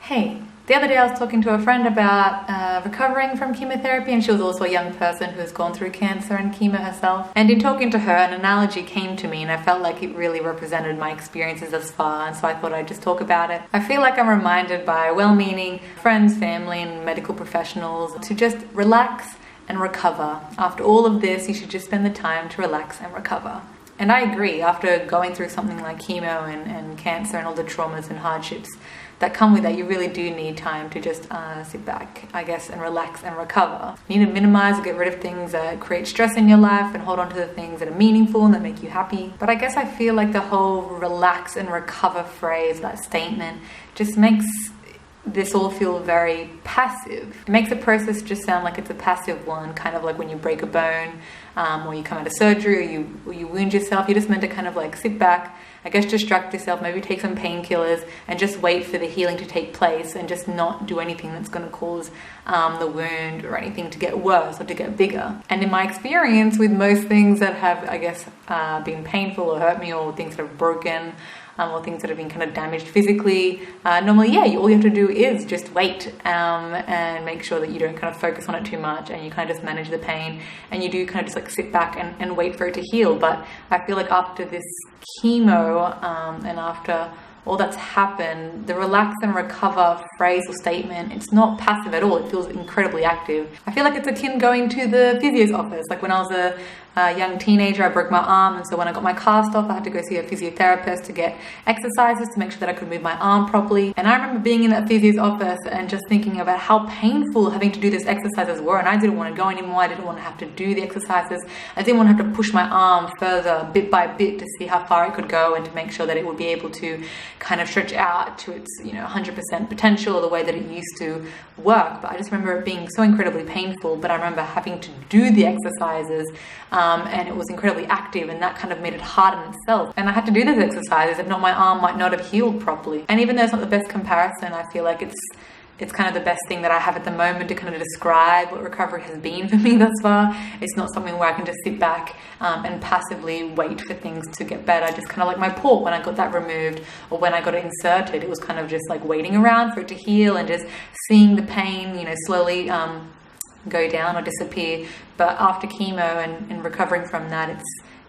Hey, the other day I was talking to a friend about recovering from chemotherapy, and she was also a young person who has gone through cancer and chemo herself. And in talking to her, an analogy came to me and I felt like it really represented my experiences thus far, and so I thought I'd just talk about it. I feel like I'm reminded by well-meaning friends, family and medical professionals to just relax and recover. After all of this, you should just spend the time to relax and recover. And I agree, after going through something like chemo and cancer and all the traumas and hardships that come with that, you really do need time to just sit back, I guess, and relax and recover. You need to minimize or get rid of things that create stress in your life and hold on to the things that are meaningful and that make you happy. But I guess I feel like the whole relax and recover phrase, that statement, just makes this all feel very passive. It makes the process just sound like it's a passive one, kind of like when you break a bone or you come out of surgery or you wound yourself. You're just meant to kind of like sit back, I guess distract yourself, maybe take some painkillers and just wait for the healing to take place and just not do anything that's going to cause the wound or anything to get worse or to get bigger. And in my experience with most things that have, I guess, been painful or hurt me, or things that have broken, or things that have been kind of damaged physically, normally, all you have to do is just wait and make sure that you don't kind of focus on it too much, and you kind of just manage the pain, and you do kind of just like sit back and wait for it to heal. But I feel like after this chemo and after all that's happened, the relax and recover phrase or statement, it's not passive at all. It feels incredibly active. I feel like it's akin going to the physio's office. Like when I was a young teenager, I broke my arm, and so when I got my cast off, I had to go see a physiotherapist to get exercises to make sure that I could move my arm properly. And I remember being in that physio's office and just thinking about how painful having to do these exercises were, and I didn't want to go anymore. I didn't want to have to do the exercises. I didn't want to have to push my arm further bit by bit to see how far it could go and to make sure that it would be able to kind of stretch out to its 100% potential, or the way that it used to work. But I just remember it being so incredibly painful. But I remember having to do the exercises and it was incredibly active, and that kind of made it hard in itself. And I had to do those exercises, if not, my arm might not have healed properly. And even though it's not the best comparison, I feel like it's kind of the best thing that I have at the moment to kind of describe what recovery has been for me thus far. It's not something where I can just sit back and passively wait for things to get better. Just kind of like my port, when I got that removed or when I got it inserted, it was kind of just like waiting around for it to heal and just seeing the pain, slowly go down or disappear. But after chemo and recovering from that,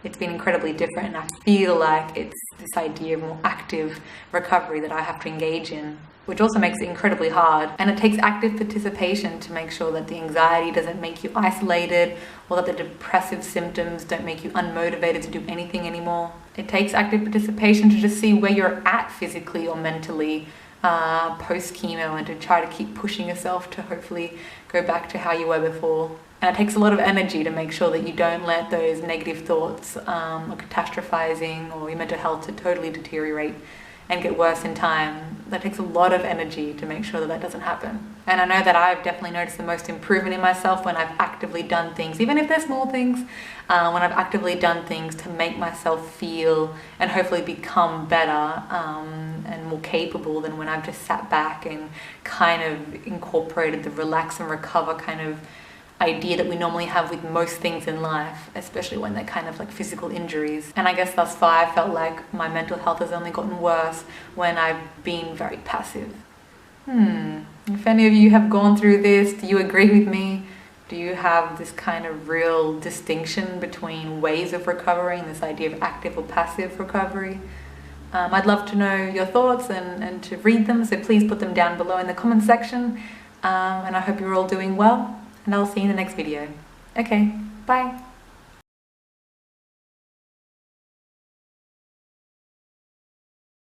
it's been incredibly different, and I feel like it's this idea of more active recovery that I have to engage in, which also makes it incredibly hard. And it takes active participation to make sure that the anxiety doesn't make you isolated, or that the depressive symptoms don't make you unmotivated to do anything anymore. It takes active participation to just see where you're at physically or mentally post chemo, and to try to keep pushing yourself to hopefully go back to how you were before. And it takes a lot of energy to make sure that you don't let those negative thoughts or catastrophizing or your mental health to totally deteriorate and get worse in time. That takes a lot of energy to make sure that that doesn't happen. And I know that I've definitely noticed the most improvement in myself when I've actively done things, even if they're small things, when I've actively done things to make myself feel and hopefully become better and more capable than when I've just sat back and kind of incorporated the relax and recover kind of idea that we normally have with most things in life, especially when they're kind of like physical injuries. And I guess thus far I felt like my mental health has only gotten worse when I've been very passive. If any of you have gone through this, do you agree with me? Do you have this kind of real distinction between ways of recovering, this idea of active or passive recovery? I'd love to know your thoughts and to read them, so please put them down below in the comment section. And I hope you're all doing well, and I'll see you in the next video. Okay, bye.